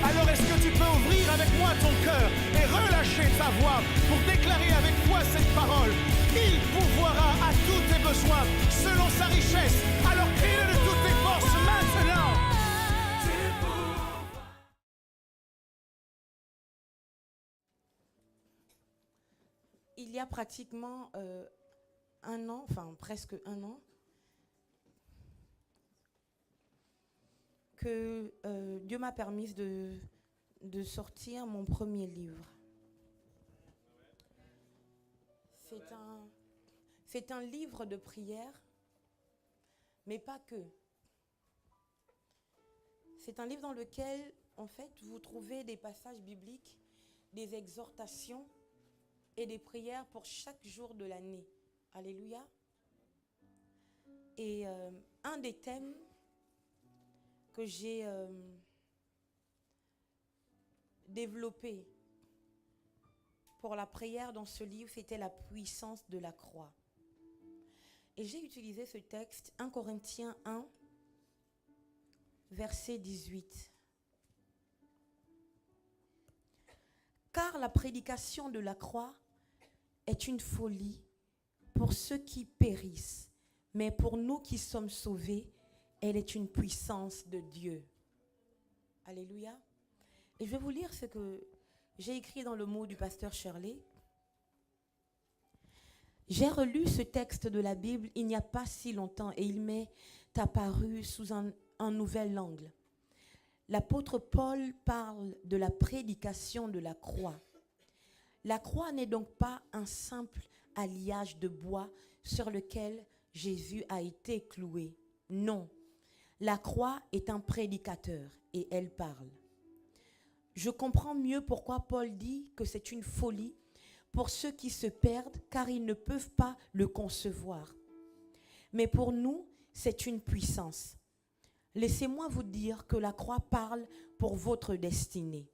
Alors est-ce que tu peux ouvrir avec moi ton cœur et relâcher ta voix pour déclarer avec foi cette parole? Il pourvoira à tous tes besoins selon sa richesse. Alors crie-le de toutes tes forces maintenant. Il y a pratiquement un an, enfin presque un an, que Dieu m'a permis de sortir mon premier livre. C'est un livre de prière, mais pas que. C'est un livre dans lequel, en fait, vous trouvez des passages bibliques, des exhortations et des prières pour chaque jour de l'année. Alléluia. Et un des thèmes que j'ai développé pour la prière dans ce livre, c'était la puissance de la croix. Et j'ai utilisé ce texte, 1 Corinthiens 1, verset 18. Car la prédication de la croix est une folie pour ceux qui périssent, mais pour nous qui sommes sauvés, elle est une puissance de Dieu. Alléluia. Et je vais vous lire ce que j'ai écrit dans le mot du pasteur Shirley. J'ai relu ce texte de la Bible il n'y a pas si longtemps et il m'est apparu sous un nouvel angle. L'apôtre Paul parle de la prédication de la croix. La croix n'est donc pas un simple alliage de bois sur lequel Jésus a été cloué. Non, la croix est un prédicateur et elle parle. Je comprends mieux pourquoi Paul dit que c'est une folie pour ceux qui se perdent, car ils ne peuvent pas le concevoir. Mais pour nous, c'est une puissance. Laissez-moi vous dire que la croix parle pour votre destinée.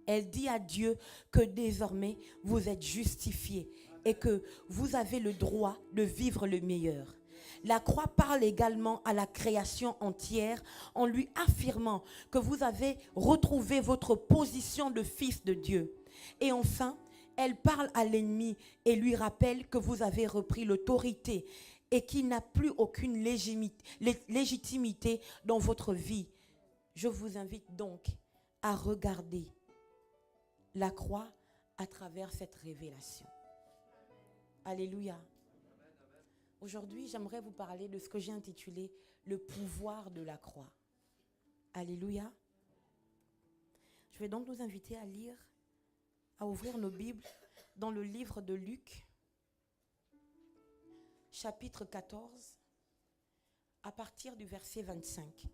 Elle dit à Dieu que désormais, vous êtes justifiés et que vous avez le droit de vivre le meilleur. La croix parle également à la création entière en lui affirmant que vous avez retrouvé votre position de fils de Dieu. Et enfin, elle parle à l'ennemi et lui rappelle que vous avez repris l'autorité et qu'il n'a plus aucune légitimité dans votre vie. Je vous invite donc à regarder la croix à travers cette révélation. Alléluia. Aujourd'hui, j'aimerais vous parler de ce que j'ai intitulé « Le pouvoir de la croix ». Alléluia. Je vais donc nous inviter à lire, à ouvrir nos Bibles dans le livre de Luc, chapitre 14, à partir du verset 25.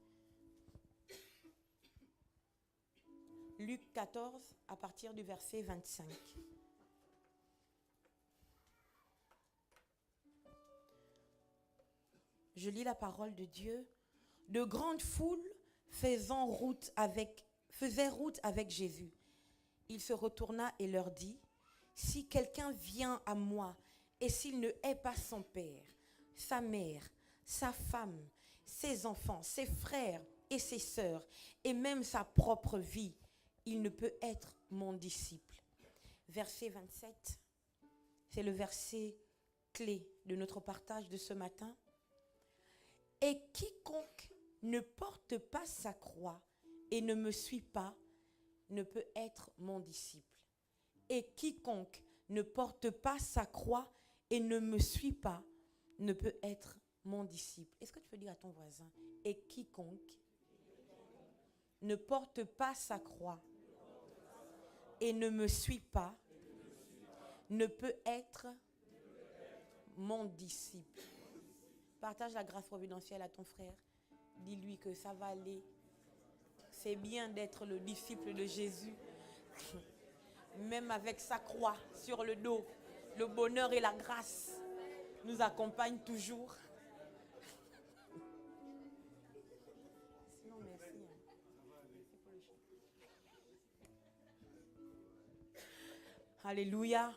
Luc 14, à partir du verset 25. Je lis la parole de Dieu. De grandes foules faisaient route avec Jésus. Il se retourna et leur dit, « Si quelqu'un vient à moi et s'il ne hait pas son père, sa mère, sa femme, ses enfants, ses frères et ses sœurs, et même sa propre vie, il ne peut être mon disciple. » Verset 27, c'est le verset clé de notre partage de ce matin. « Et quiconque ne porte pas sa croix et ne me suit pas, ne peut être mon disciple. Et quiconque ne porte pas sa croix et ne me suit pas, ne peut être mon disciple. » Est-ce que tu peux dire à ton voisin, « Et quiconque ne porte pas sa croix et ne me suit pas, ne peut être mon disciple. » Partage la grâce providentielle à ton frère. Dis-lui que ça va aller. C'est bien d'être le disciple de Jésus. Même avec sa croix sur le dos, le bonheur et la grâce nous accompagnent toujours. Sinon, merci. Alléluia.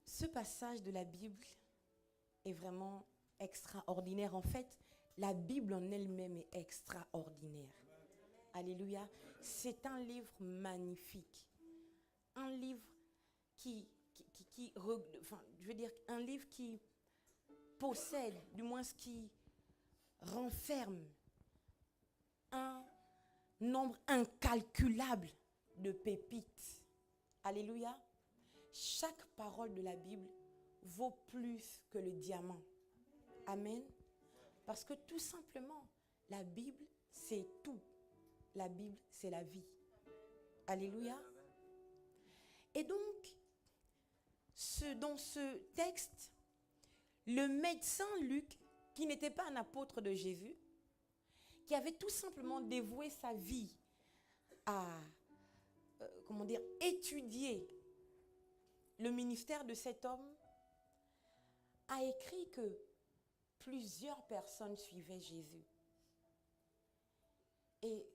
Ce passage de la Bible est vraiment extraordinaire. En fait, la Bible en elle-même est extraordinaire. Alléluia. C'est un livre magnifique. Un livre un livre qui possède, du moins ce qui renferme un nombre incalculable de pépites. Alléluia. Chaque parole de la Bible vaut plus que le diamant. Amen. Parce que tout simplement, la Bible, c'est tout. La Bible, c'est la vie. Alléluia. Et donc, dans ce texte, le médecin Luc, qui n'était pas un apôtre de Jésus, qui avait tout simplement dévoué sa vie à étudier le ministère de cet homme, a écrit que plusieurs personnes suivaient Jésus. Et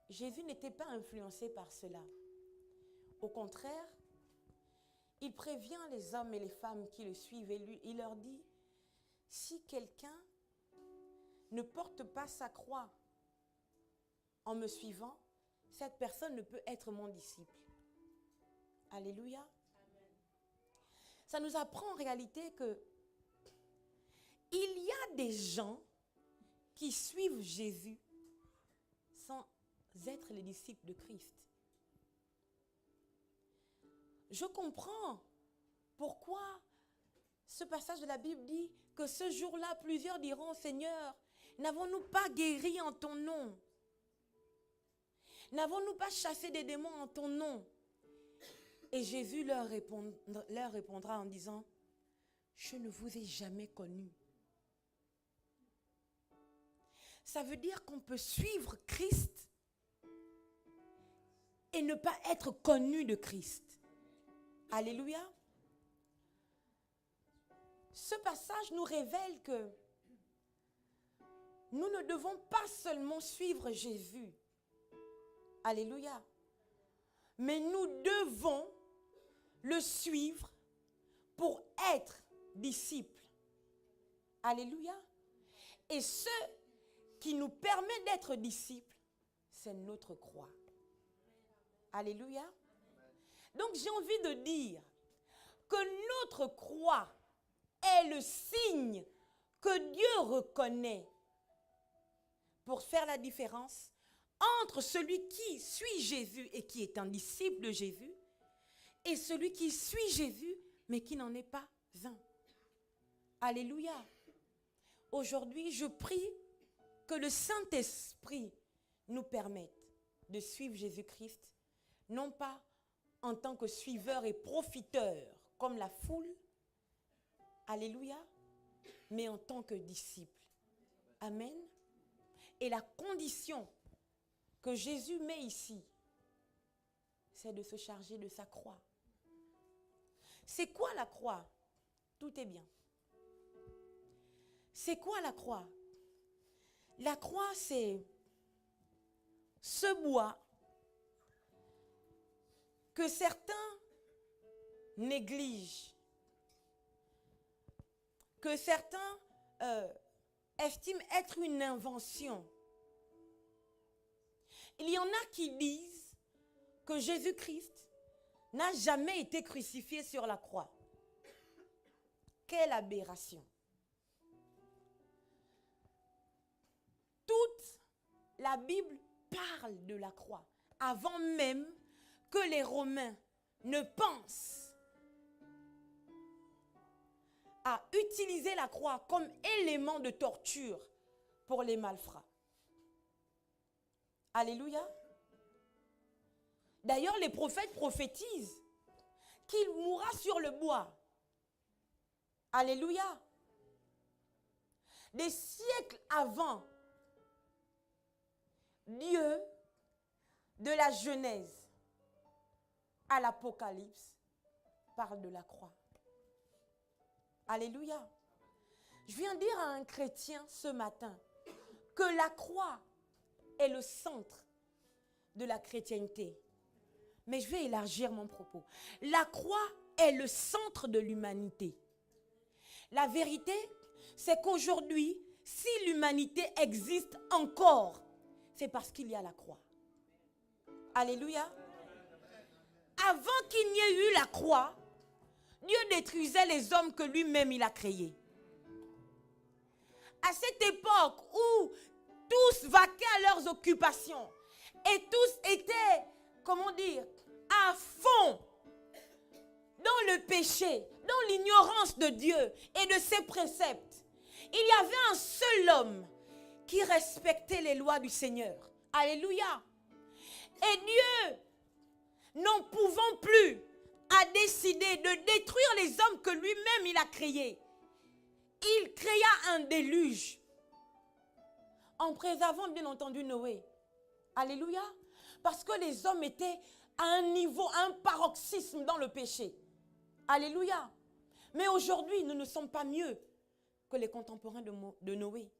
Jésus n'était pas influencé par cela. Au contraire, il prévient les hommes et les femmes qui le suivent et lui, il leur dit, si quelqu'un ne porte pas sa croix en me suivant, cette personne ne peut être mon disciple. Alléluia. Amen. Ça nous apprend en réalité que il y a des gens qui suivent Jésus sans être les disciples de Christ. Je comprends pourquoi ce passage de la Bible dit que ce jour-là, plusieurs diront, Seigneur, n'avons-nous pas guéri en ton nom? N'avons-nous pas chassé des démons en ton nom? Et Jésus leur répondra en disant, je ne vous ai jamais connus. Ça veut dire qu'on peut suivre Christ et ne pas être connu de Christ. Alléluia. Ce passage nous révèle que nous ne devons pas seulement suivre Jésus. Alléluia. Mais nous devons le suivre pour être disciples. Alléluia. Et ce qui nous permet d'être disciples, c'est notre croix. Alléluia. Donc j'ai envie de dire que notre croix est le signe que Dieu reconnaît pour faire la différence entre celui qui suit Jésus et qui est un disciple de Jésus et celui qui suit Jésus mais qui n'en est pas un. Alléluia. Aujourd'hui, je prie que le Saint-Esprit nous permette de suivre Jésus-Christ, non pas en tant que suiveur et profiteur comme la foule, alléluia, mais en tant que disciple. Amen. Et la condition que Jésus met ici, c'est de se charger de sa croix. C'est quoi la croix? Tout est bien. C'est quoi la croix? La croix, c'est ce bois que certains négligent, que certains estiment être une invention. Il y en a qui disent que Jésus-Christ n'a jamais été crucifié sur la croix. Quelle aberration! Toute la Bible parle de la croix avant même que les Romains ne pensent à utiliser la croix comme élément de torture pour les malfrats. Alléluia. D'ailleurs, les prophètes prophétisent qu'il mourra sur le bois. Alléluia. Des siècles avant, Dieu, de la Genèse à l'Apocalypse, parle de la croix. Alléluia. Je viens dire à un chrétien ce matin que la croix est le centre de la chrétienté. Mais je vais élargir mon propos. La croix est le centre de l'humanité. La vérité, c'est qu'aujourd'hui, si l'humanité existe encore, c'est parce qu'il y a la croix. Alléluia. Avant qu'il n'y ait eu la croix, Dieu détruisait les hommes que lui-même il a créés. À cette époque où tous vaquaient à leurs occupations et tous étaient, comment dire, à fond dans le péché, dans l'ignorance de Dieu et de ses préceptes, il y avait un seul homme qui respectait les lois du Seigneur. Alléluia. Et Dieu, n'en pouvant plus, a décidé de détruire les hommes que lui-même il a créés. Il créa un déluge en préservant bien entendu Noé. Alléluia. Parce que les hommes étaient à un niveau, à un paroxysme dans le péché. Alléluia. Mais aujourd'hui, nous ne sommes pas mieux que les contemporains de Noé.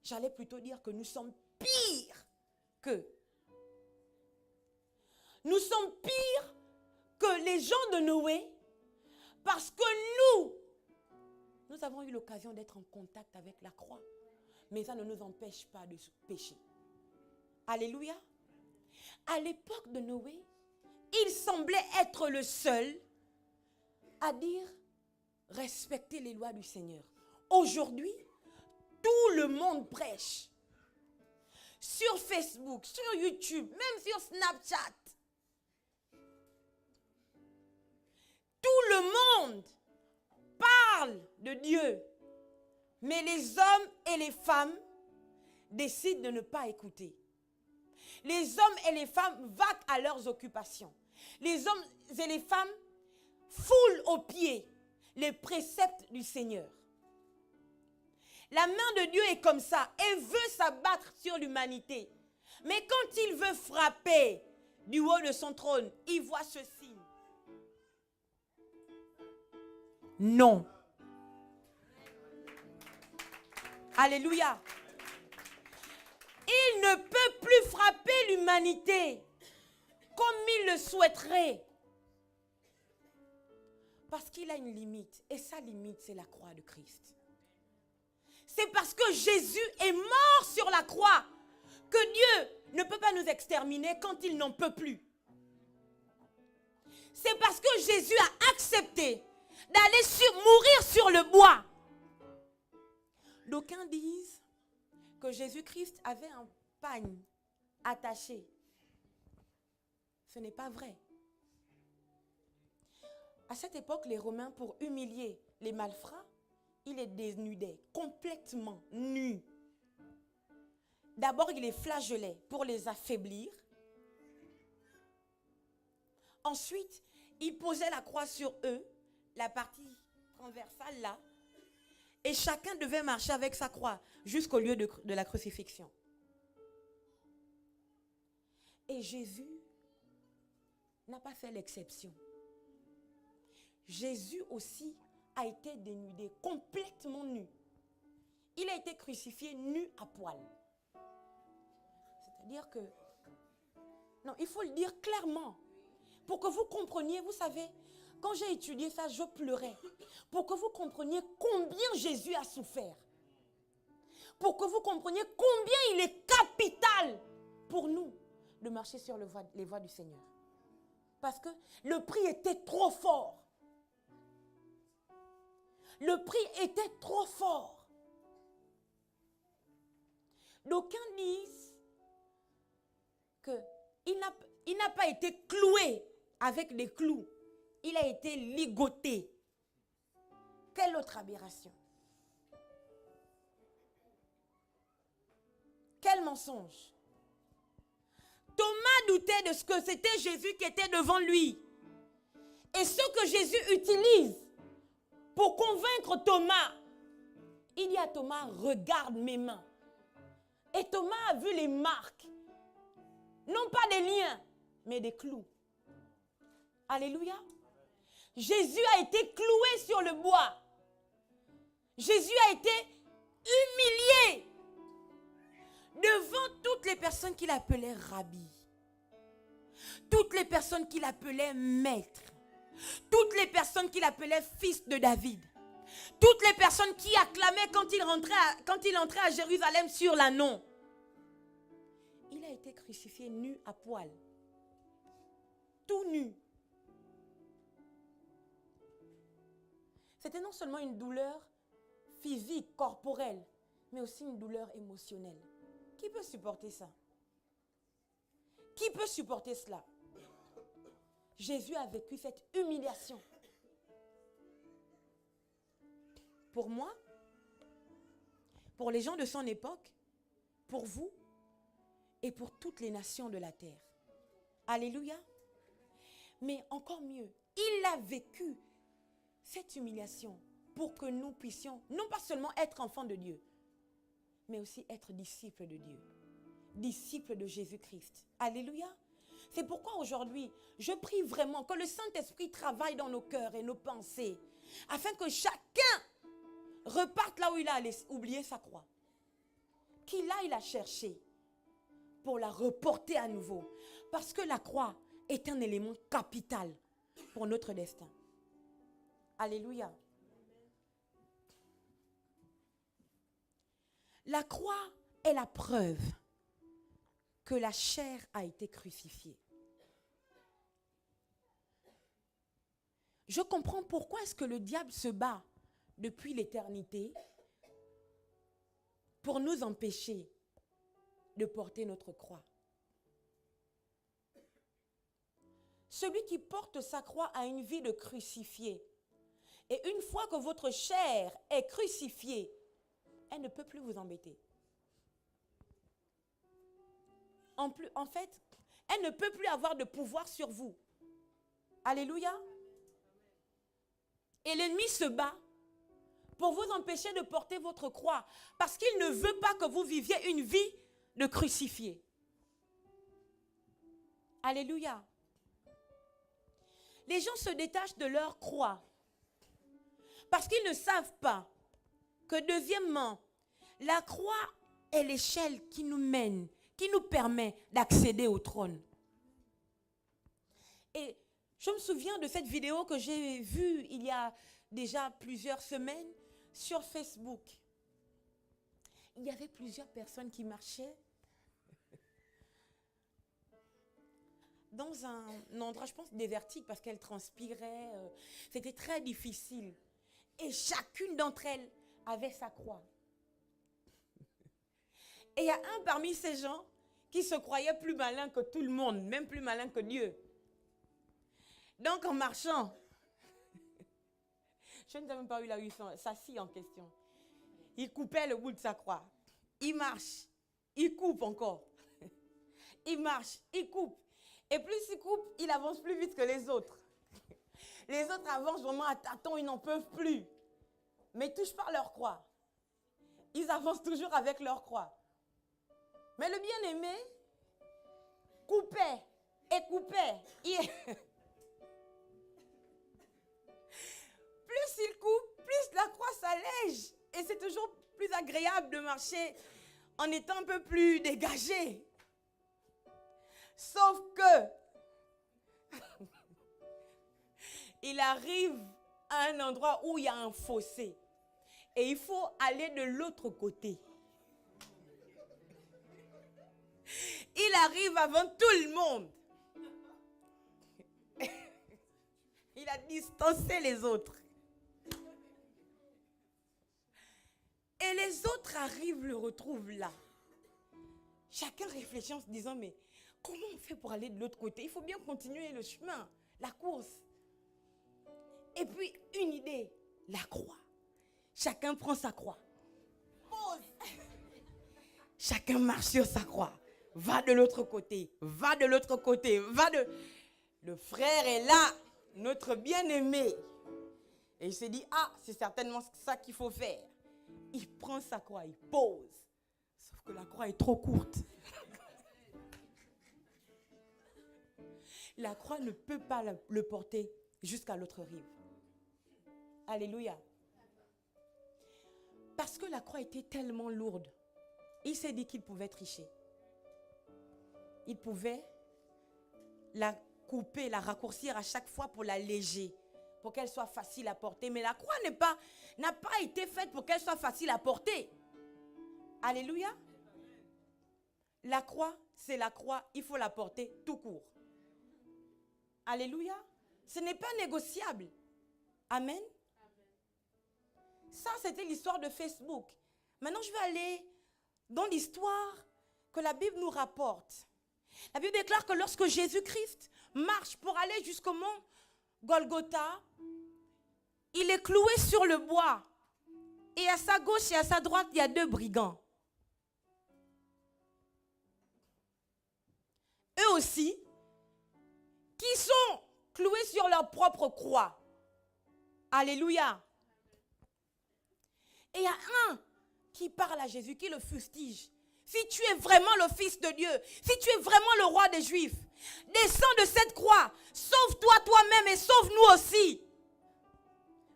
J'allais plutôt dire que nous sommes pires qu'eux. Nous sommes pires que les gens de Noé parce que nous avons eu l'occasion d'être en contact avec la croix. Mais ça ne nous empêche pas de pécher. Alléluia. À l'époque de Noé, il semblait être le seul à dire respecter les lois du Seigneur. Aujourd'hui, tout le monde prêche. Sur Facebook, sur YouTube, même sur Snapchat. Tout le monde parle de Dieu. Mais les hommes et les femmes décident de ne pas écouter. Les hommes et les femmes vaquent à leurs occupations. Les hommes et les femmes foulent aux pieds les préceptes du Seigneur. La main de Dieu est comme ça et veut s'abattre sur l'humanité. Mais quand il veut frapper du haut de son trône, il voit ce signe. Non. Alléluia. Il ne peut plus frapper l'humanité comme il le souhaiterait. Parce qu'il a une limite. Et sa limite, c'est la croix de Christ. C'est parce que Jésus est mort sur la croix que Dieu ne peut pas nous exterminer quand il n'en peut plus. C'est parce que Jésus a accepté d'aller mourir sur le bois. D'aucuns disent que Jésus-Christ avait un pagne attaché. Ce n'est pas vrai. À cette époque, les Romains, pour humilier les malfrats, ils les dénudaient complètement nus. D'abord, ils les flagellaient pour les affaiblir. Ensuite, ils posaient la croix sur eux, la partie transversale là, et chacun devait marcher avec sa croix jusqu'au lieu de la crucifixion. Et Jésus n'a pas fait l'exception. Jésus aussi a été dénudé, complètement nu. Il a été crucifié nu à poil. C'est-à-dire que, non, il faut le dire clairement, pour que vous compreniez, vous savez, quand j'ai étudié ça, je pleurais. Pour que vous compreniez combien Jésus a souffert. Pour que vous compreniez combien il est capital pour nous de marcher sur les voies du Seigneur. Parce que le prix était trop fort. Le prix était trop fort. D'aucuns disent qu'il n'a pas été cloué avec des clous. Il a été ligoté. Quelle autre aberration. Quel mensonge. Thomas doutait de ce que c'était Jésus qui était devant lui. Et ce que Jésus utilise pour convaincre Thomas, il dit à Thomas, regarde mes mains. Et Thomas a vu les marques. Non pas des liens, mais des clous. Alléluia. Jésus a été cloué sur le bois. Jésus a été humilié devant toutes les personnes qu'il appelait rabbi. Toutes les personnes qu'il appelait maître. Toutes les personnes qu'il appelait fils de David. Toutes les personnes qui acclamaient quand il entrait à Jérusalem sur l'ânon. Il a été crucifié nu à poil. Tout nu. C'était non seulement une douleur physique, corporelle, mais aussi une douleur émotionnelle. Qui peut supporter ça? Qui peut supporter cela? Jésus a vécu cette humiliation. Pour moi, pour les gens de son époque, pour vous et pour toutes les nations de la terre. Alléluia. Mais encore mieux, il a vécu cette humiliation pour que nous puissions non pas seulement être enfants de Dieu, mais aussi être disciples de Dieu, disciples de Jésus-Christ. Alléluia. C'est pourquoi aujourd'hui, je prie vraiment que le Saint-Esprit travaille dans nos cœurs et nos pensées, afin que chacun reparte là où il a oublié sa croix. Qu'il aille la chercher pour la reporter à nouveau. Parce que la croix est un élément capital pour notre destin. Alléluia. La croix est la preuve que la chair a été crucifiée. Je comprends pourquoi est-ce que le diable se bat depuis l'éternité pour nous empêcher de porter notre croix. Celui qui porte sa croix a une vie de crucifié. Et une fois que votre chair est crucifiée, elle ne peut plus vous embêter. En fait, elle ne peut plus avoir de pouvoir sur vous. Alléluia. Et l'ennemi se bat pour vous empêcher de porter votre croix, parce qu'il ne veut pas que vous viviez une vie de crucifié. Alléluia. Les gens se détachent de leur croix parce qu'ils ne savent pas que, deuxièmement, la croix est l'échelle qui nous mène, qui nous permet d'accéder au trône. Et je me souviens de cette vidéo que j'ai vue il y a déjà plusieurs semaines sur Facebook. Il y avait plusieurs personnes qui marchaient dans un endroit, je pense, désertique, parce qu'elles transpiraient. C'était très difficile. Et chacune d'entre elles avait sa croix. Et il y a un parmi ces gens qui se croyait plus malin que tout le monde, même plus malin que Dieu. Donc en marchant, je ne sais même pas où il a eu sa scie en question. Il coupait le bout de sa croix. Il marche, il coupe encore. Il marche, il coupe. Et plus il coupe, il avance plus vite que les autres. Les autres avancent vraiment à tâtons, ils n'en peuvent plus. Mais ils touchent pas leur croix. Ils avancent toujours avec leur croix. Mais le bien-aimé coupait et coupait. Plus il coupe, plus la croix s'allège. Et c'est toujours plus agréable de marcher en étant un peu plus dégagé. Sauf que il arrive à un endroit où il y a un fossé. Et il faut aller de l'autre côté. Il arrive avant tout le monde. Il a distancé les autres. Et les autres arrivent, le retrouvent là. Chacun réfléchit en se disant, mais comment on fait pour aller de l'autre côté? Il faut bien continuer le chemin, la course. Et puis, une idée, la croix. Chacun prend sa croix. Pose. Chacun marche sur sa croix. Va de l'autre côté, va de l'autre côté, va de... Le frère est là, notre bien-aimé. Et il s'est dit, ah, c'est certainement ça qu'il faut faire. Il prend sa croix, il pose. Sauf que la croix est trop courte. La croix ne peut pas le porter jusqu'à l'autre rive. Alléluia. Parce que la croix était tellement lourde, il s'est dit qu'il pouvait tricher. Il pouvait la couper, la raccourcir à chaque fois pour l'alléger, pour qu'elle soit facile à porter. Mais la croix n'a pas été faite pour qu'elle soit facile à porter. Alléluia. La croix, c'est la croix. Il faut la porter tout court. Alléluia. Ce n'est pas négociable. Amen. Ça, c'était l'histoire de Facebook. Maintenant, je vais aller dans l'histoire que la Bible nous rapporte. La Bible déclare que lorsque Jésus-Christ marche pour aller jusqu'au mont Golgotha, il est cloué sur le bois. Et à sa gauche et à sa droite, il y a 2 brigands. Eux aussi, qui sont cloués sur leur propre croix. Alléluia. Et il y a un qui parle à Jésus, qui le fustige. Si tu es vraiment le Fils de Dieu, si tu es vraiment le roi des Juifs, descends de cette croix, sauve-toi toi-même et sauve-nous aussi.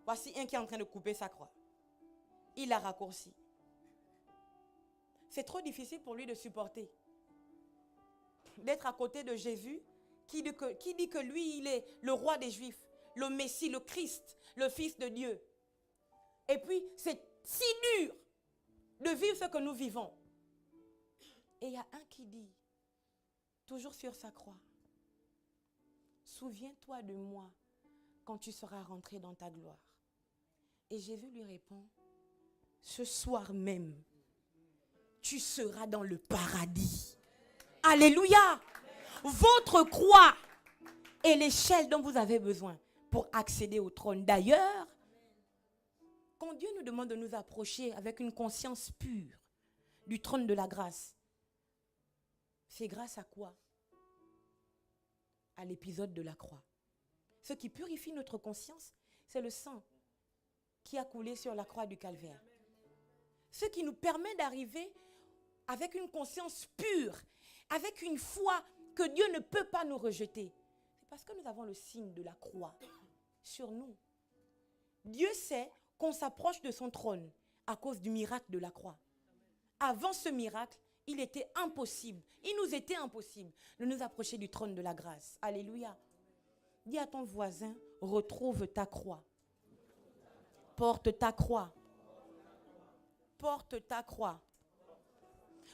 Voici un qui est en train de couper sa croix. Il l'a raccourci. C'est trop difficile pour lui de supporter. D'être à côté de Jésus, qui dit que lui, il est le roi des Juifs, le Messie, le Christ, le Fils de Dieu. Et puis, c'est si dur de vivre ce que nous vivons. Et il y a un qui dit, toujours sur sa croix, souviens-toi de moi quand tu seras rentré dans ta gloire. Et Jésus lui répond, ce soir même, tu seras dans le paradis. Alléluia. Votre croix est l'échelle dont vous avez besoin pour accéder au trône. D'ailleurs, quand Dieu nous demande de nous approcher avec une conscience pure du trône de la grâce, c'est grâce à quoi? À l'épisode de la croix. Ce qui purifie notre conscience, c'est le sang qui a coulé sur la croix du calvaire. Ce qui nous permet d'arriver avec une conscience pure, avec une foi que Dieu ne peut pas nous rejeter. C'est parce que nous avons le signe de la croix sur nous. Dieu sait qu'on s'approche de son trône à cause du miracle de la croix. Avant ce miracle, il était impossible, il nous était impossible de nous approcher du trône de la grâce. Alléluia. Dis à ton voisin, retrouve ta croix. Porte ta croix. Porte ta croix.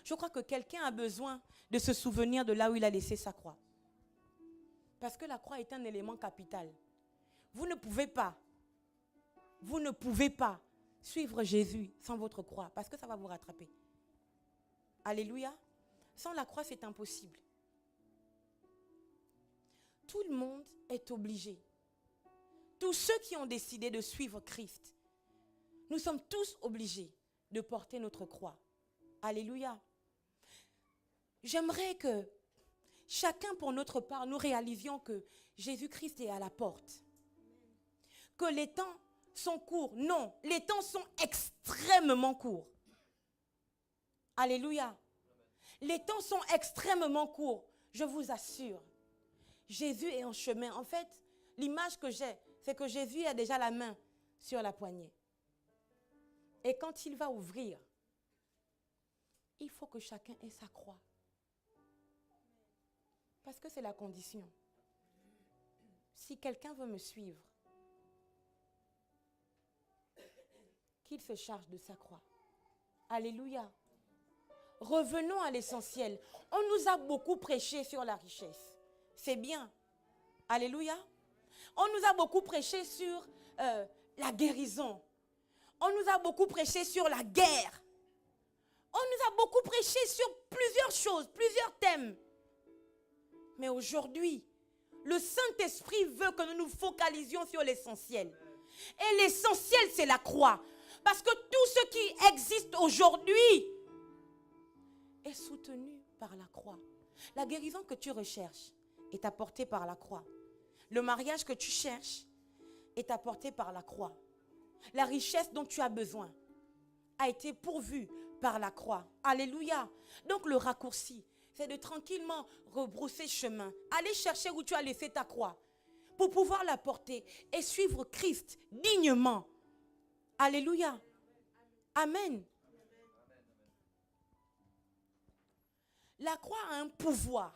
Je crois que quelqu'un a besoin de se souvenir de là où il a laissé sa croix. Parce que la croix est un élément capital. Vous ne pouvez pas suivre Jésus sans votre croix, parce que ça va vous rattraper. Alléluia. Sans la croix, c'est impossible. Tout le monde est obligé. Tous ceux qui ont décidé de suivre Christ, nous sommes tous obligés de porter notre croix. Alléluia. J'aimerais que chacun pour notre part, nous réalisions que Jésus-Christ est à la porte. Que les temps sont courts. Non, les temps sont extrêmement courts. Alléluia. Les temps sont extrêmement courts. Je vous assure. Jésus est en chemin. En fait, l'image que j'ai, c'est que Jésus a déjà la main sur la poignée. Et quand il va ouvrir, il faut que chacun ait sa croix. Parce que c'est la condition. Si quelqu'un veut me suivre, qu'il se charge de sa croix. Alléluia. Revenons à l'essentiel. On nous a beaucoup prêché sur la richesse. C'est bien. Alléluia. On nous a beaucoup prêché sur la guérison. On nous a beaucoup prêché sur la guerre. On nous a beaucoup prêché sur plusieurs choses, plusieurs thèmes. Mais aujourd'hui, le Saint-Esprit veut que nous nous focalisions sur l'essentiel. Et l'essentiel, c'est la croix. Parce que tout ce qui existe aujourd'hui est soutenu par la croix. La guérison que tu recherches est apportée par la croix. Le mariage que tu cherches est apporté par la croix. La richesse dont tu as besoin a été pourvue par la croix. Alléluia. Donc le raccourci, c'est de tranquillement rebrousser chemin. Aller chercher où tu as laissé ta croix pour pouvoir la porter et suivre Christ dignement. Alléluia. Amen. La croix a un pouvoir.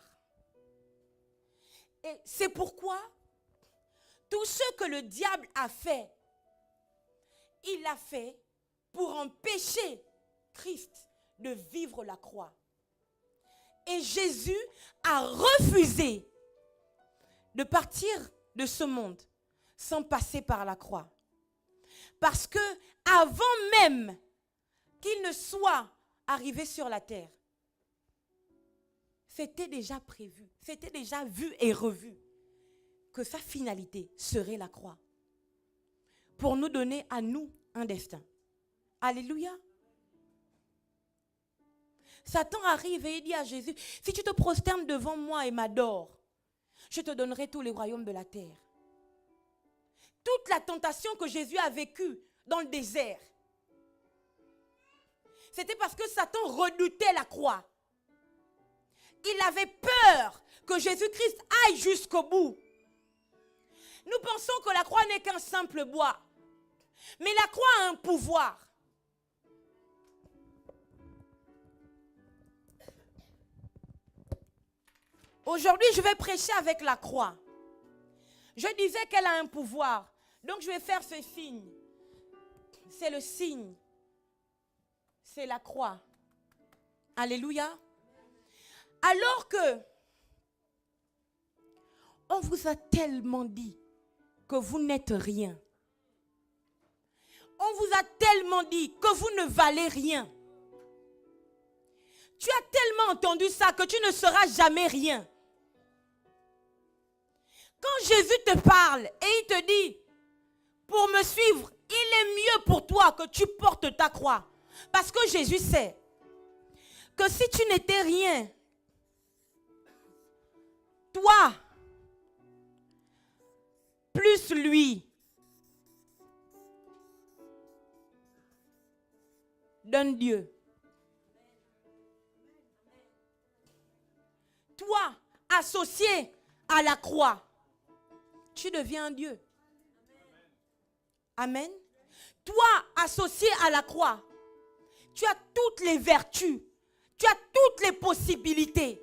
Et c'est pourquoi Tout ce que le diable a fait, il l'a fait pour empêcher Christ de vivre la croix. Et Jésus a refusé de partir de ce monde sans passer par la croix. Parce que avant même qu'il ne soit arrivé sur la terre, c'était déjà prévu, c'était déjà vu et revu que sa finalité serait la croix. Pour nous donner à nous un destin. Alléluia. Satan arrive et il dit à Jésus, si tu te prosternes devant moi et m'adores, je te donnerai tous les royaumes de la terre. Toute la tentation que Jésus a vécue dans le désert, c'était parce que Satan redoutait la croix. Il avait peur que Jésus-Christ aille jusqu'au bout. Nous pensons que la croix n'est qu'un simple bois. Mais la croix a un pouvoir. Aujourd'hui, je vais prêcher avec la croix. Je disais qu'elle a un pouvoir. Donc, je vais faire ce signe. C'est le signe. C'est la croix. Alléluia. Alors que on vous a tellement dit que vous n'êtes rien. On vous a tellement dit que vous ne valez rien. Tu as tellement entendu ça que tu ne seras jamais rien. Quand Jésus te parle et il te dit, pour me suivre, il est mieux pour toi que tu portes ta croix. Parce que Jésus sait que si tu n'étais rien, toi, plus lui, donne Dieu. Toi, associé à la croix, tu deviens un Dieu. Amen. Toi, associé à la croix, tu as toutes les vertus, tu as toutes les possibilités,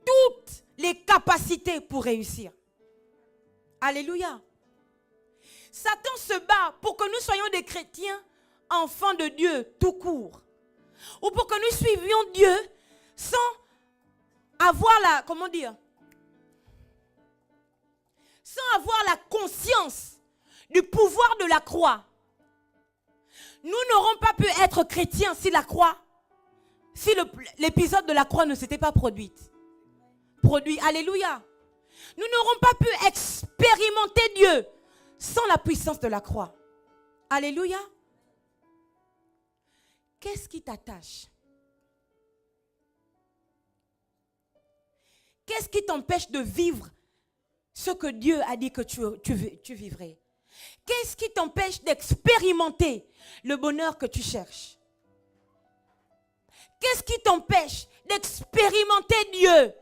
toutes les capacités pour réussir. Alléluia. Satan se bat pour que nous soyons des chrétiens, enfants de Dieu, tout court. Ou pour que nous suivions Dieu sans avoir sans avoir la conscience du pouvoir de la croix. Nous n'aurons pas pu être chrétiens si l'épisode de la croix ne s'était pas produit. Alléluia. Nous n'aurons pas pu expérimenter Dieu sans la puissance de la croix. Alléluia. Qu'est-ce qui t'attache? Qu'est-ce qui t'empêche de vivre ce que Dieu a dit que tu vivrais? Qu'est-ce qui t'empêche d'expérimenter le bonheur que tu cherches? Qu'est-ce qui t'empêche d'expérimenter Dieu?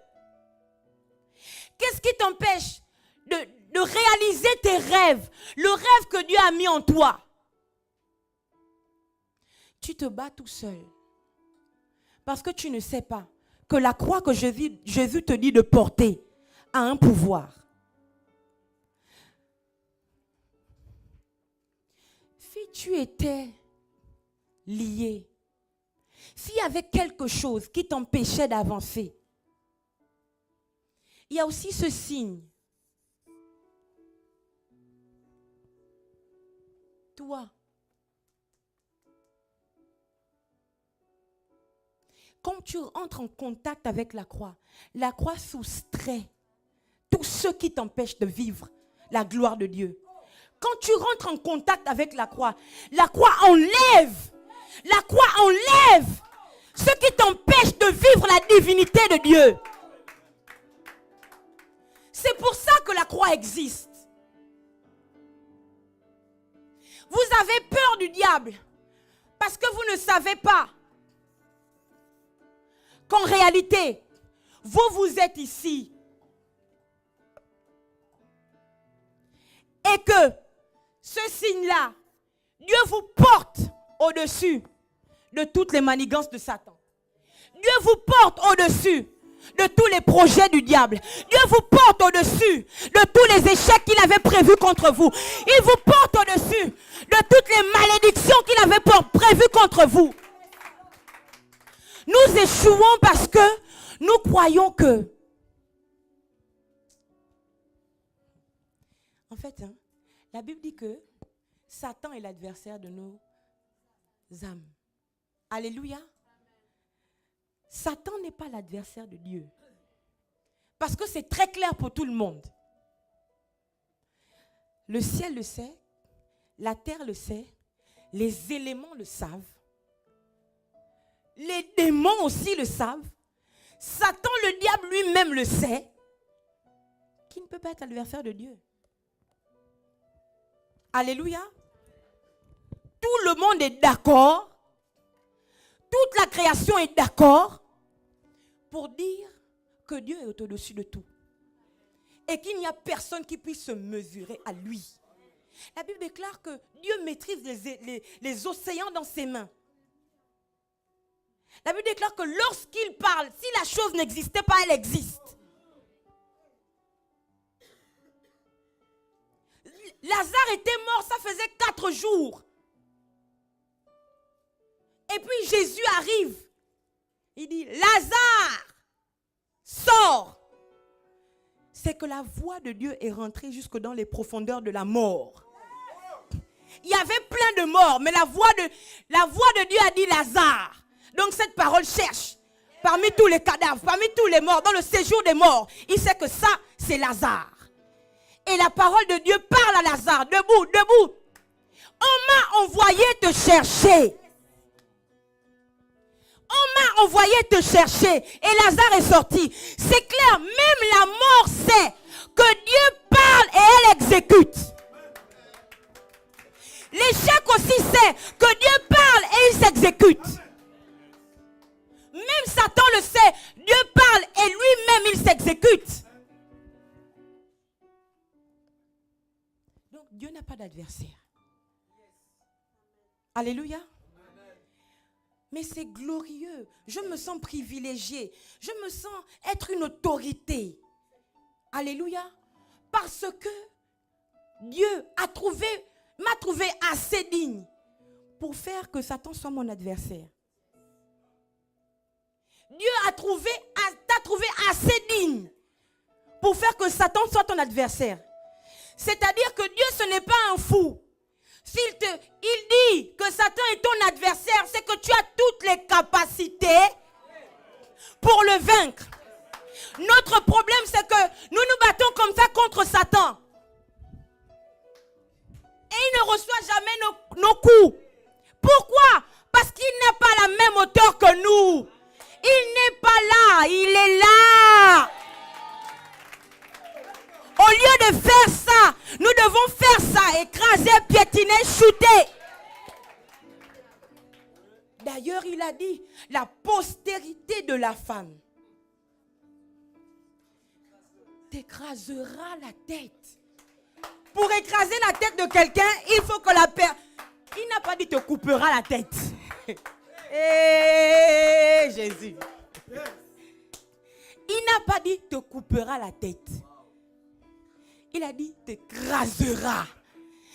Qu'est-ce qui t'empêche de réaliser tes rêves, le rêve que Dieu a mis en toi? Tu te bats tout seul parce que tu ne sais pas que la croix que Jésus te dit de porter a un pouvoir. Si tu étais lié, s'il y avait quelque chose qui t'empêchait d'avancer, il y a aussi ce signe. Toi, quand tu entres en contact avec la croix soustrait tout ce qui t'empêche de vivre la gloire de Dieu. Quand tu rentres en contact avec la croix enlève ce qui t'empêche de vivre la divinité de Dieu. C'est pour ça que la croix existe. Vous avez peur du diable parce que vous ne savez pas qu'en réalité, vous êtes ici. Et que ce signe-là, Dieu vous porte au-dessus de toutes les manigances de Satan. Dieu vous porte au-dessus de tous les projets du diable. Dieu vous porte au-dessus de tous les échecs qu'il avait prévus contre vous. Il vous porte au-dessus de toutes les malédictions qu'il avait prévues contre vous. Nous échouons parce que nous croyons que... En fait, la Bible dit que Satan est l'adversaire de nos âmes. Alléluia. Satan n'est pas l'adversaire de Dieu. Parce que c'est très clair pour tout le monde. Le ciel le sait, la terre le sait, les éléments le savent, les démons aussi le savent, Satan, le diable lui-même le sait, qu'il ne peut pas être l'adversaire de Dieu. Alléluia. Tout le monde est d'accord, toute la création est d'accord pour dire que Dieu est au-dessus de tout. Et qu'il n'y a personne qui puisse se mesurer à lui. La Bible déclare que Dieu maîtrise les océans dans ses mains. La Bible déclare que lorsqu'il parle, si la chose n'existait pas, elle existe. Lazare était mort, ça faisait 4 jours. Et puis Jésus arrive. Il dit, Lazare, sors. C'est que la voix de Dieu est rentrée jusque dans les profondeurs de la mort. Il y avait plein de morts, mais la voix de Dieu a dit Lazare. Donc cette parole cherche parmi tous les cadavres, parmi tous les morts, dans le séjour des morts. Il sait que ça, c'est Lazare. Et la parole de Dieu parle à Lazare. Debout, debout. On m'a envoyé te chercher. On m'a envoyé te chercher. Et Lazare est sorti. C'est clair, même la mort sait que Dieu parle et elle exécute. L'échec aussi sait que Dieu parle et il s'exécute. Même Satan le sait. Dieu parle et lui-même il s'exécute. Donc Dieu n'a pas d'adversaire. Alléluia. Mais c'est glorieux. Je me sens privilégiée. Je me sens être une autorité. Alléluia. Parce que Dieu m'a trouvé assez digne pour faire que Satan soit mon adversaire. Dieu t'a trouvé assez digne pour faire que Satan soit ton adversaire. C'est-à-dire que Dieu, ce n'est pas un fou. Il dit que Satan est ton adversaire, c'est que tu as toutes les capacités pour le vaincre. Notre problème, c'est que nous nous battons comme ça contre Satan. Et il ne reçoit jamais nos coups. Pourquoi? Parce qu'il n'a pas la même hauteur que nous. Il n'est pas là, il est là. Au lieu de faire ça, nous devons faire ça, écraser, piétiner, shooter. D'ailleurs, il a dit, la postérité de la femme t'écrasera la tête. Pour écraser la tête de quelqu'un, il faut que il n'a pas dit te coupera la tête. Eh Jésus. Il n'a pas dit te coupera la tête. Il a dit t'écrasera.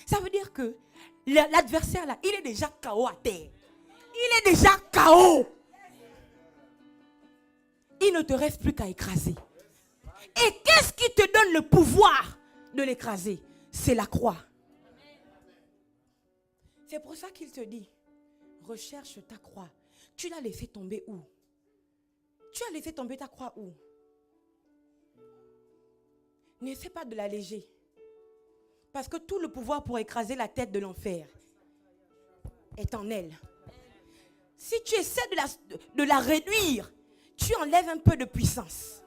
Ça veut dire que l'adversaire là, il est déjà KO à terre. Il est déjà KO. Il ne te reste plus qu'à écraser. Et qu'est-ce qui te donne le pouvoir de l'écraser? C'est la croix. C'est pour ça qu'il te dit, recherche ta croix. Tu l'as laissé tomber où? Tu as laissé tomber ta croix où? N'essaie pas de l'alléger. Parce que tout le pouvoir pour écraser la tête de l'enfer est en elle. Si tu essaies de la réduire, tu enlèves un peu de puissance.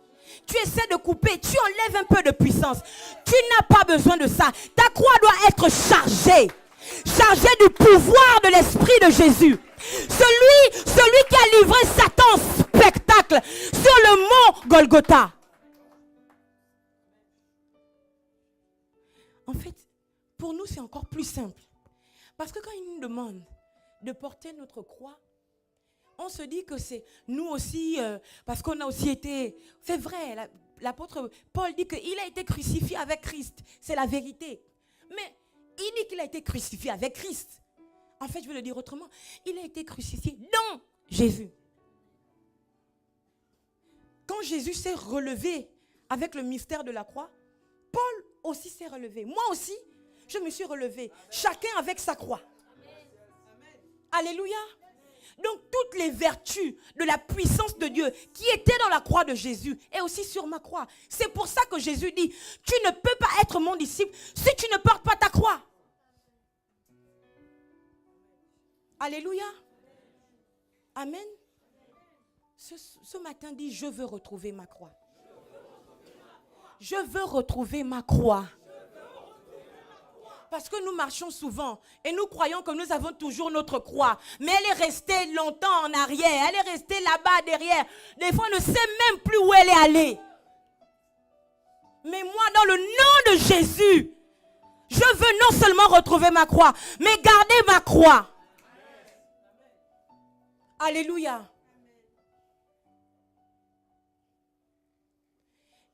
Tu essaies de couper, tu enlèves un peu de puissance. Tu n'as pas besoin de ça. Ta croix doit être chargée. Chargée du pouvoir de l'Esprit de Jésus. Celui qui a livré Satan en spectacle sur le mont Golgotha. En fait, pour nous, c'est encore plus simple. Parce que quand il nous demande de porter notre croix, On se dit que c'est nous aussi, parce qu'on a aussi été... C'est vrai, l'apôtre Paul dit qu'il a été crucifié avec Christ. C'est la vérité. Mais il dit qu'il a été crucifié avec Christ. En fait, je vais le dire autrement. Il a été crucifié dans Jésus. Quand Jésus s'est relevé avec le mystère de la croix, Paul aussi s'est relevé. Moi aussi, je me suis relevé. Chacun avec sa croix. Alléluia. Donc toutes les vertus de la puissance de Dieu qui étaient dans la croix de Jésus est aussi sur ma croix. C'est pour ça que Jésus dit, tu ne peux pas être mon disciple si tu ne portes pas ta croix. Alléluia. Amen. Ce matin dit, je veux retrouver ma croix. Je veux retrouver ma croix. Parce que nous marchons souvent et nous croyons que nous avons toujours notre croix. Mais elle est restée longtemps en arrière. Elle est restée là-bas derrière. Des fois, on ne sait même plus où elle est allée. Mais moi, dans le nom de Jésus, je veux non seulement retrouver ma croix, mais garder ma croix. Alléluia.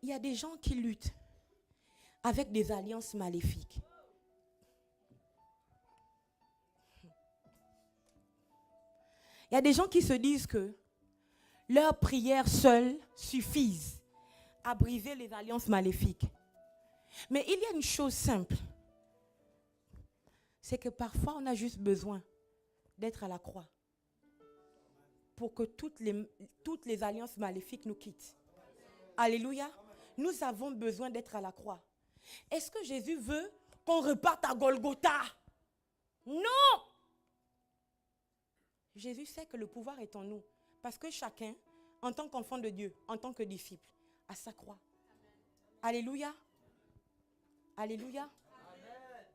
Il y a des gens qui luttent avec des alliances maléfiques. Il y a des gens qui se disent que leurs prières seules suffisent à briser les alliances maléfiques. Mais il y a une chose simple. C'est que parfois on a juste besoin d'être à la croix pour que toutes les alliances maléfiques nous quittent. Alléluia. Nous avons besoin d'être à la croix. Est-ce que Jésus veut qu'on reparte à Golgotha? Non! Jésus sait que le pouvoir est en nous. Parce que chacun, en tant qu'enfant de Dieu, en tant que disciple, a sa croix. Alléluia. Alléluia. Amen.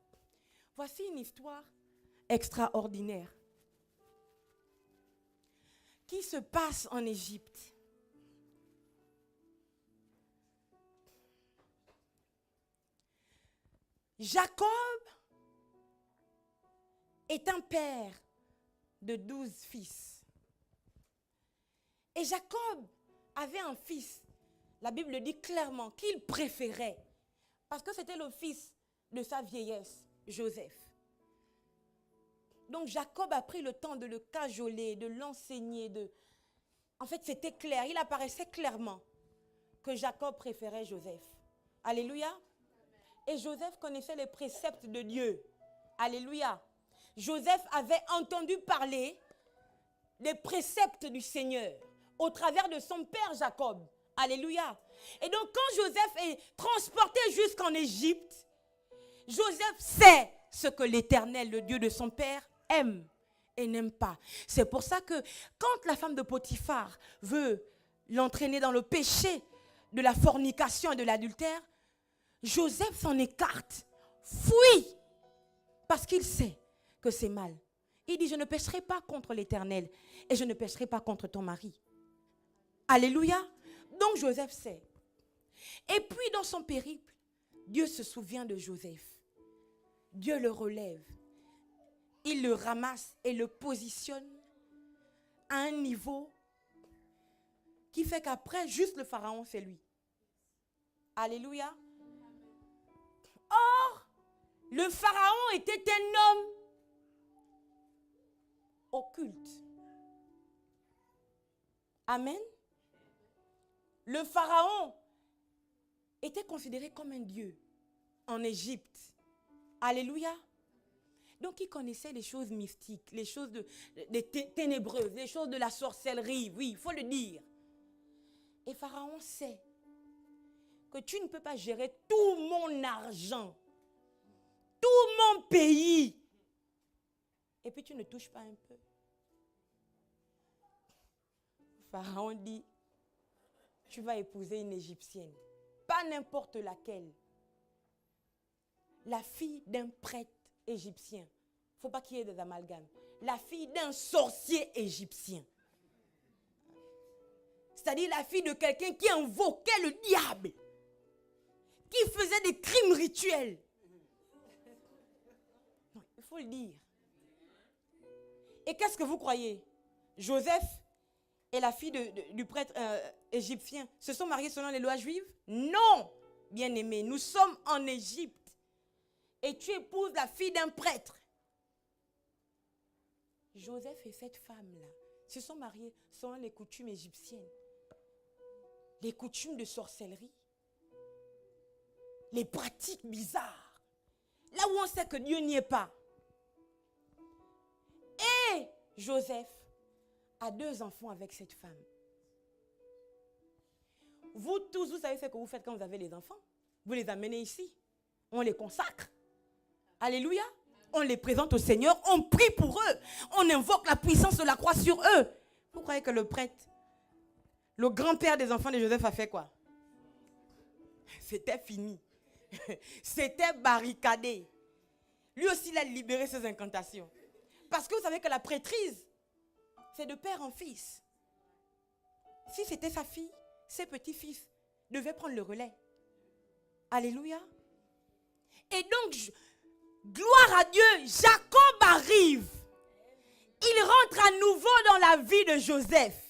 Voici une histoire extraordinaire qui se passe en Égypte. Jacob est un père de 12 fils. Et Jacob avait un fils, la Bible dit clairement, qu'il préférait. Parce que c'était le fils de sa vieillesse, Joseph. Donc Jacob a pris le temps de le cajoler, de l'enseigner. En fait, c'était clair, il apparaissait clairement que Jacob préférait Joseph. Alléluia. Et Joseph connaissait les préceptes de Dieu. Alléluia. Joseph avait entendu parler des préceptes du Seigneur au travers de son père Jacob. Alléluia. Et donc quand Joseph est transporté jusqu'en Égypte, Joseph sait ce que l'Éternel, le Dieu de son père, aime et n'aime pas. C'est pour ça que quand la femme de Potiphar veut l'entraîner dans le péché de la fornication et de l'adultère, Joseph s'en écarte, fuit, parce qu'il sait que c'est mal. Il dit, je ne pécherai pas contre l'Éternel et je ne pécherai pas contre ton mari. Alléluia. Donc Joseph sait. Et puis dans son périple, Dieu se souvient de Joseph. Dieu le relève. Il le ramasse et le positionne à un niveau qui fait qu'après, juste le pharaon, c'est lui. Alléluia. Or, le pharaon était un homme occulte. Amen. Le pharaon était considéré comme un dieu en Égypte. Alléluia. Donc il connaissait les choses mystiques, les choses ténébreuses, les choses de la sorcellerie. Oui, il faut le dire. Et Pharaon sait que tu ne peux pas gérer tout mon argent, tout mon pays. Et puis tu ne touches pas un peu. Pharaon dit, tu vas épouser une Égyptienne, pas n'importe laquelle. La fille d'un prêtre égyptien. Il ne faut pas qu'il y ait des amalgames. La fille d'un sorcier égyptien. C'est-à-dire la fille de quelqu'un qui invoquait le diable. Qui faisait des crimes rituels. Non, il faut le dire. Et qu'est-ce que vous croyez? Joseph et la fille du prêtre égyptien se sont mariés selon les lois juives? Non, bien-aimé, nous sommes en Égypte. Et tu épouses la fille d'un prêtre. Joseph et cette femme-là se sont mariés selon les coutumes égyptiennes. Les coutumes de sorcellerie. Les pratiques bizarres. Là où on sait que Dieu n'y est pas. Et Joseph a 2 enfants avec cette femme. Vous tous, vous savez ce que vous faites quand vous avez les enfants? Vous les amenez ici. On les consacre. Alléluia. On les présente au Seigneur. On prie pour eux. On invoque la puissance de la croix sur eux. Vous croyez que le prêtre, le grand-père des enfants de Joseph a fait quoi? C'était fini. C'était barricadé. Lui aussi, il a libéré ses incantations. Parce que vous savez que la prêtrise, c'est de père en fils. Si c'était sa fille, ses petits-fils devaient prendre le relais. Alléluia. Et donc, gloire à Dieu, Jacob arrive. Il rentre à nouveau dans la vie de Joseph.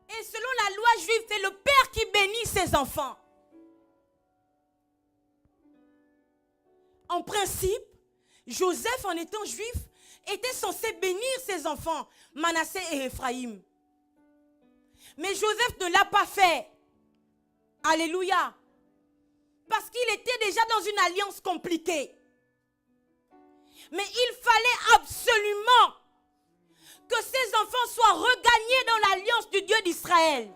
Et selon la loi juive, c'est le père qui bénit ses enfants. En principe, Joseph, en étant juif, était censé bénir ses enfants, Manassé et Ephraïm. Mais Joseph ne l'a pas fait. Alléluia. Parce qu'il était déjà dans une alliance compliquée. Mais il fallait absolument que ses enfants soient regagnés dans l'alliance du Dieu d'Israël.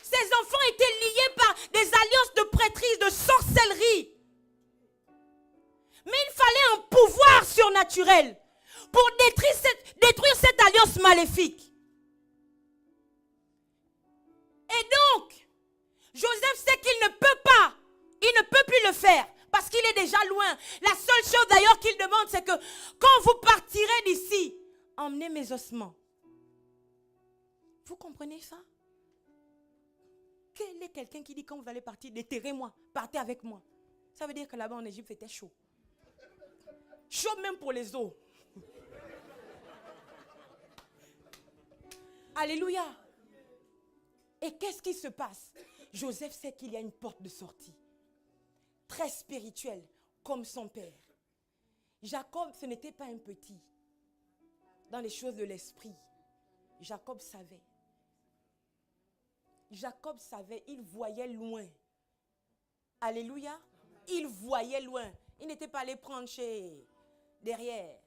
Ses enfants étaient liés par des alliances de prêtrise, de sorcellerie. Mais il fallait un pouvoir surnaturel pour détruire cette alliance maléfique. Et donc, Joseph sait qu'il ne peut pas, il ne peut plus le faire parce qu'il est déjà loin. La seule chose d'ailleurs qu'il demande, c'est que quand vous partirez d'ici, emmenez mes ossements. Vous comprenez ça? Quel est quelqu'un qui dit quand vous allez partir, déterrez-moi, partez avec moi? Ça veut dire que là-bas en Égypte, c'était chaud. Chaud même pour les eaux. Alléluia. Et qu'est-ce qui se passe? Joseph sait qu'il y a une porte de sortie. Très spirituelle, comme son père. Jacob, ce n'était pas un petit. Dans les choses de l'esprit. Jacob savait. Jacob savait, il voyait loin. Alléluia. Il voyait loin. Il n'était pas allé prendre derrière.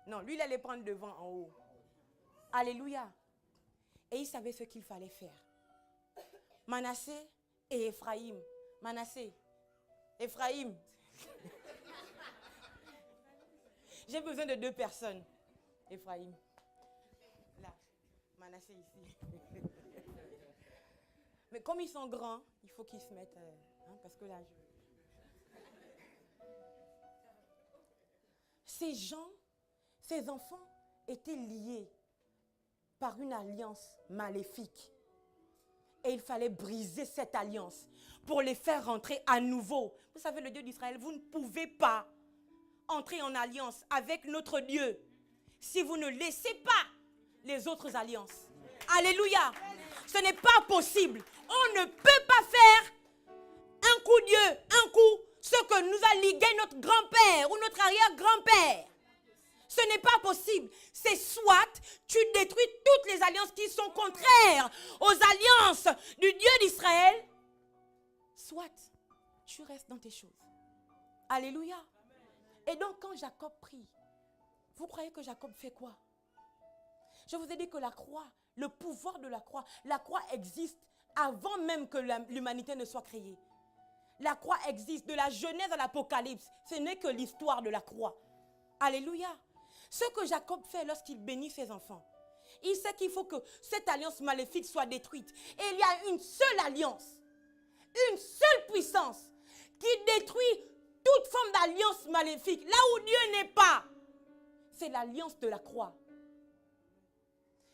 Non, lui, il allait prendre devant, en haut. Alléluia. Et il savait ce qu'il fallait faire. Manassé et Ephraïm. Manassé. Ephraïm. J'ai besoin de 2 personnes. Ephraïm. Là. Manassé ici. Mais comme ils sont grands, il faut qu'ils se mettent... parce que là... Ces gens, ces enfants étaient liés par une alliance maléfique. Et il fallait briser cette alliance pour les faire rentrer à nouveau. Vous savez, le Dieu d'Israël, vous ne pouvez pas entrer en alliance avec notre Dieu si vous ne laissez pas les autres alliances. Alléluia. Ce n'est pas possible. On ne peut pas faire un coup Dieu, un coup ce que nous a ligué notre grand-père ou notre arrière-grand-père. Ce n'est pas possible. C'est soit tu détruis toutes les alliances qui sont contraires aux alliances du Dieu d'Israël, soit tu restes dans tes choses. Alléluia. Et donc quand Jacob prie, vous croyez que Jacob fait quoi? Je vous ai dit que la croix, le pouvoir de la croix existe avant même que l'humanité ne soit créée. La croix existe de la Genèse à l'Apocalypse. Ce n'est que l'histoire de la croix. Alléluia. Ce que Jacob fait lorsqu'il bénit ses enfants, il sait qu'il faut que cette alliance maléfique soit détruite. Et il y a une seule alliance, une seule puissance qui détruit toute forme d'alliance maléfique. Là où Dieu n'est pas, c'est l'alliance de la croix.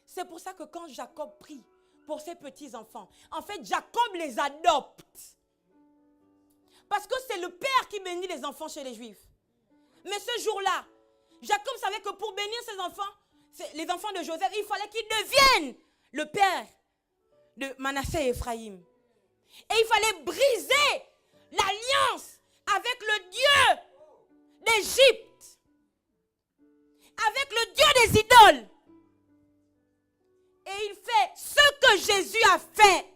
C'est pour ça que quand Jacob prie pour ses petits-enfants, en fait, Jacob les adopte. Parce que c'est le père qui bénit les enfants chez les Juifs. Mais ce jour-là, Jacob savait que pour bénir ses enfants, les enfants de Joseph, il fallait qu'ils deviennent le père de Manassé et Ephraïm. Et il fallait briser l'alliance avec le Dieu d'Égypte, avec le Dieu des idoles. Et il fait ce que Jésus a fait.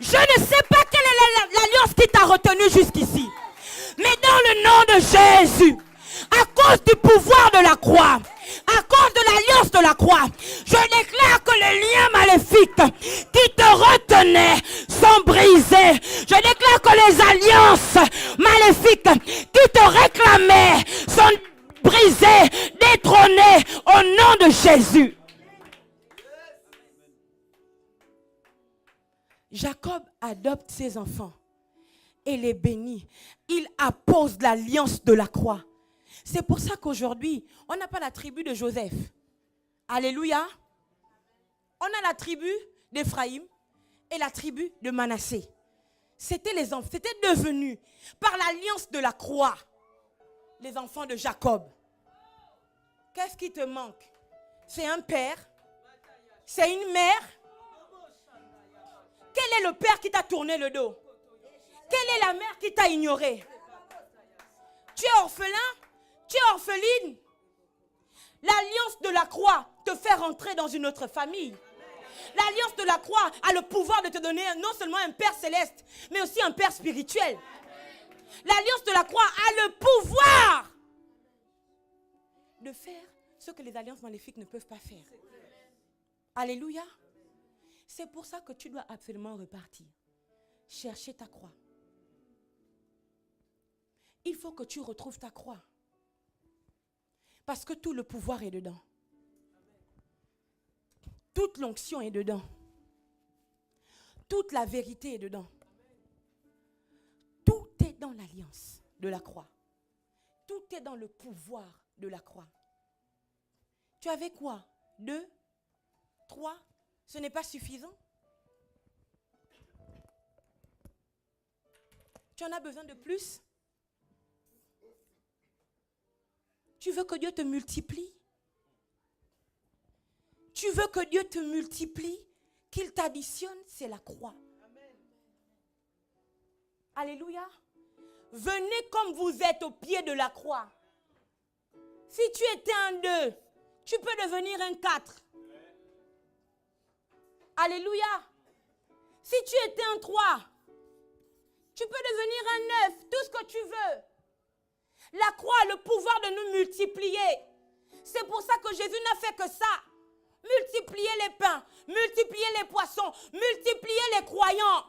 Je ne sais pas quelle est l'alliance qui t'a retenu jusqu'ici. Mais dans le nom de Jésus, à cause du pouvoir de la croix, à cause de l'alliance de la croix, je déclare que les liens maléfiques qui te retenaient sont brisés. Je déclare que les alliances maléfiques qui te réclamaient sont brisées, détrônées au nom de Jésus. Jacob adopte ses enfants et les bénit. Il appose l'alliance de la croix. C'est pour ça qu'aujourd'hui, on n'a pas la tribu de Joseph. Alléluia. On a la tribu d'Éphraïm et la tribu de Manassé. C'était devenu, par l'alliance de la croix, les enfants de Jacob. Qu'est-ce qui te manque? C'est un père? C'est une mère? Quel est le père qui t'a tourné le dos? Quelle est la mère qui t'a ignoré? Tu es orphelin? Tu es orpheline? L'alliance de la croix te fait rentrer dans une autre famille. L'alliance de la croix a le pouvoir de te donner non seulement un père céleste, mais aussi un père spirituel. L'alliance de la croix a le pouvoir de faire ce que les alliances maléfiques ne peuvent pas faire. Alléluia. C'est pour ça que tu dois absolument repartir. Chercher ta croix. Il faut que tu retrouves ta croix. Parce que tout le pouvoir est dedans. Toute l'onction est dedans. Toute la vérité est dedans. Tout est dans l'alliance de la croix. Tout est dans le pouvoir de la croix. Tu avais quoi? 2, 3. Ce n'est pas suffisant. Tu en as besoin de plus? Tu veux que Dieu te multiplie? Tu veux que Dieu te multiplie? Qu'il t'additionne? C'est la croix. Amen. Alléluia. Venez comme vous êtes au pied de la croix. Si tu étais un 2, tu peux devenir un 4. Alléluia. Si tu étais un 3, tu peux devenir un 9, tout ce que tu veux. La croix a le pouvoir de nous multiplier. C'est pour ça que Jésus n'a fait que ça. Multiplier les pains, multiplier les poissons, multiplier les croyants.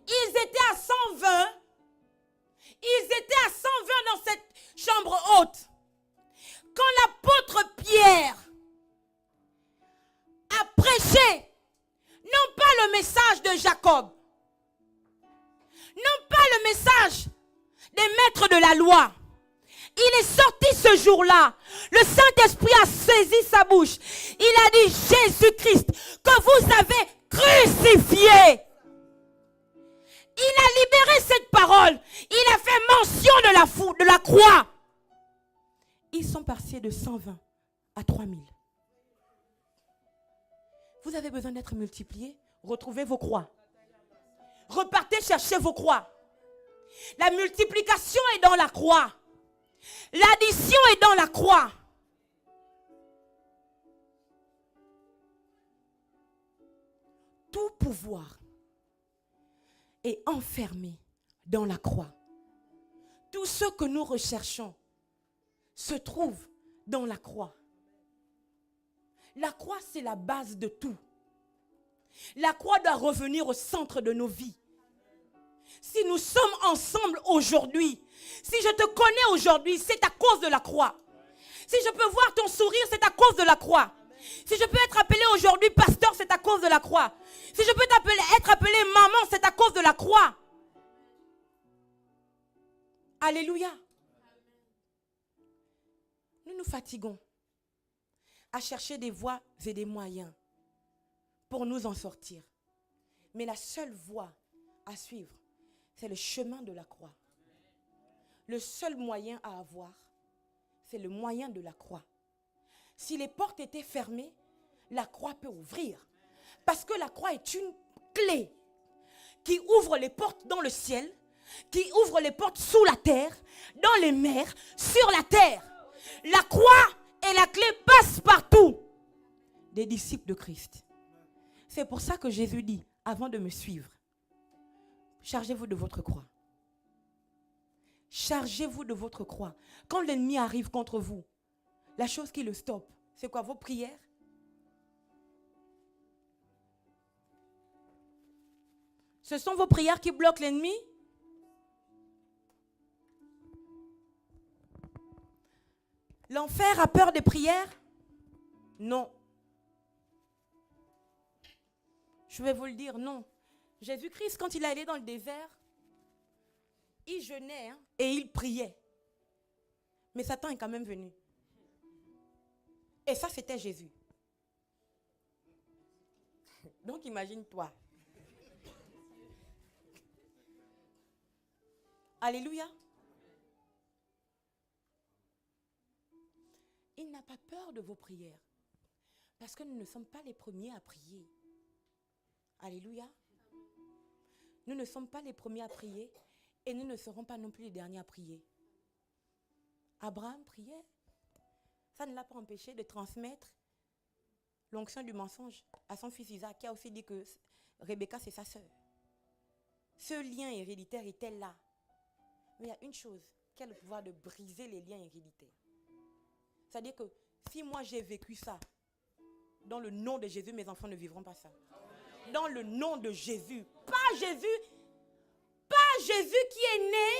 Ils étaient à 120. Ils étaient à 120 dans cette chambre haute. Quand l'apôtre Pierre a prêché, non pas le message de Jacob, non pas le message des maîtres de la loi. Il est sorti ce jour-là. Le Saint-Esprit a saisi sa bouche. Il a dit Jésus-Christ que vous avez crucifié. Il a libéré cette parole. Il a fait mention de la croix. Ils sont passés de 120 à 3000. Vous avez besoin d'être multipliés. Retrouvez vos croix. Repartez chercher vos croix. La multiplication est dans la croix. L'addition est dans la croix. Tout pouvoir est enfermé dans la croix. Tout ce que nous recherchons se trouve dans la croix. La croix, c'est la base de tout. La croix doit revenir au centre de nos vies. Si nous sommes ensemble aujourd'hui, Si je te connais aujourd'hui, c'est à cause de la croix. Si je peux voir ton sourire, c'est à cause de la croix. Si je peux être appelé aujourd'hui pasteur, c'est à cause de la croix. Si je peux être appelé maman, c'est à cause de la croix. Alléluia. Nous nous fatiguons à chercher des voies et des moyens pour nous en sortir. Mais la seule voie à suivre, c'est le chemin de la croix. Le seul moyen à avoir, c'est le moyen de la croix. Si les portes étaient fermées, la croix peut ouvrir. Parce que la croix est une clé qui ouvre les portes dans le ciel, qui ouvre les portes sous la terre, dans les mers, sur la terre. La croix et la clé passent partout des disciples de Christ. C'est pour ça que Jésus dit, avant de me suivre, chargez-vous de votre croix. Chargez-vous de votre croix. Quand l'ennemi arrive contre vous, la chose qui le stoppe, c'est quoi? Vos prières? Ce sont vos prières qui bloquent l'ennemi? L'enfer a peur des prières? Non. Je vais vous le dire, non. Jésus-Christ, quand il allait dans le désert, il jeûnait et il priait. Mais Satan est quand même venu. Et ça, c'était Jésus. Donc, imagine-toi. Alléluia. Il n'a pas peur de vos prières. Parce que nous ne sommes pas les premiers à prier. Alléluia. Nous ne sommes pas les premiers à prier. Et nous ne serons pas non plus les derniers à prier. Abraham priait. Ça ne l'a pas empêché de transmettre l'onction du mensonge à son fils Isaac, qui a aussi dit que Rebecca, c'est sa sœur. Ce lien héréditaire était là. Mais il y a une chose qui a le pouvoir de briser les liens héréditaires. C'est-à-dire que si moi j'ai vécu ça, dans le nom de Jésus, mes enfants ne vivront pas ça. Dans le nom de Jésus. Pas Jésus qui est né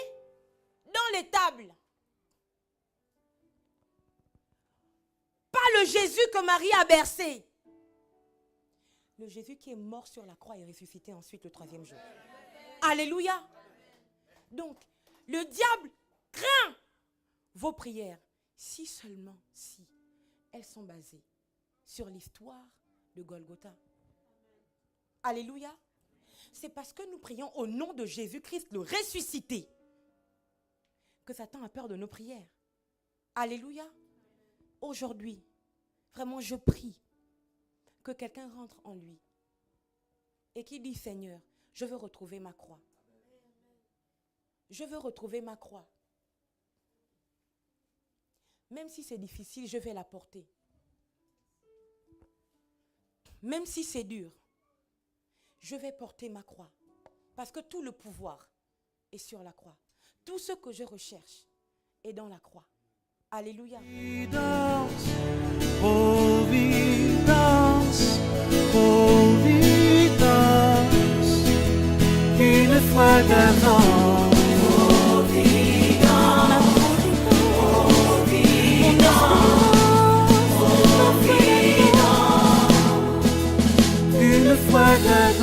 dans l'étable. Pas le Jésus que Marie a bercé. Le Jésus qui est mort sur la croix et ressuscité ensuite le 3e jour. Alléluia. Donc, le diable craint vos prières. Si seulement, si elles sont basées sur l'histoire de Golgotha. Alléluia. C'est parce que nous prions au nom de Jésus-Christ, le ressuscité, que Satan a peur de nos prières. Alléluia. Aujourd'hui, vraiment, je prie que quelqu'un rentre en lui et qui dit, Seigneur, je veux retrouver ma croix. Je veux retrouver ma croix. Même si c'est difficile, je vais la porter. Même si c'est dur, je vais porter ma croix. Parce que tout le pouvoir est sur la croix. Tout ce que je recherche est dans la croix. Alléluia. Providence, Providence, une fois d'avant. Providence, une fois d'avant.